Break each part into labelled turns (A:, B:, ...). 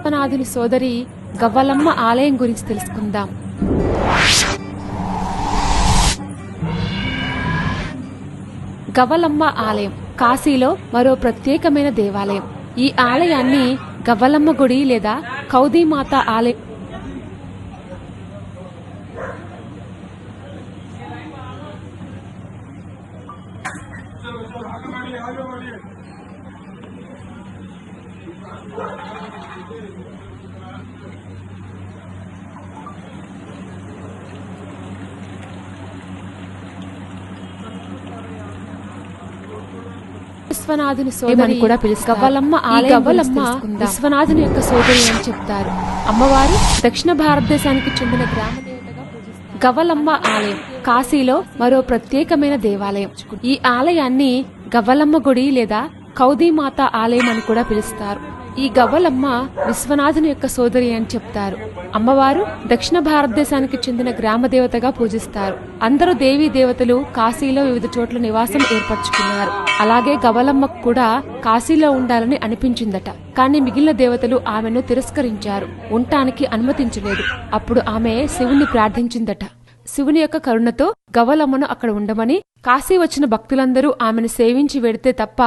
A: విశ్వనాథుని సోదరి గవ్వలమ్మ ఆలయం గురించి తెలుసుకుందాం. గవ్వలమ్మ ఆలయం కాశీలో మరో ప్రత్యేకమైన దేవాలయం. ఈ ఆలయాన్ని గవ్వలమ్మ గుడి లేదా కౌదీమాత ఆలయం విశ్వనాథుని సోదరి కూడా పిలుస్తారు. గవ్వలమ్మ ఆలయం విశ్వనాథుని యొక్క సోదరి అని చెప్తారు. అమ్మవారు దక్షిణ భారతదేశానికి చెందిన గ్రామ దేవతగా పూజిస్తారు. గవ్వలమ్మ ఆలయం కాశీలో మరో ప్రత్యేకమైన దేవాలయం. ఈ ఆలయాన్ని గవ్వలమ్మ గుడి లేదా కౌదీమాత ఆలయం అని కూడా పిలుస్తారు. ఈ గవ్వలమ్మ విశ్వనాథుని యొక్క సోదరి అని చెప్తారు. అమ్మవారు దక్షిణ భారతదేశానికి చెందిన గ్రామ దేవతగా పూజిస్తారు. అందరూ దేవీ దేవతలు కాశీలో వివిధ చోట్ల నివాసం ఏర్పరచుకున్నారు. అలాగే గవ్వలమ్మకు కూడా కాశీలో ఉండాలని అనిపించిందట. కానీ మిగిలిన దేవతలు ఆమెను తిరస్కరించారు, ఉండటానికి అనుమతించలేదు. అప్పుడు ఆమె శివుణ్ణి ప్రార్థించిందట. శివుని యొక్క కరుణతో గవ్వలమ్మను అక్కడ ఉండమని, కాశీ వచ్చిన భక్తులందరూ ఆమెను సేవించి వెడితే తప్ప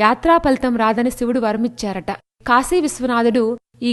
A: యాత్రా ఫలితం రాదని శివుడు వరమిచ్చారట. కాశీ విశ్వనాథుడు ఈ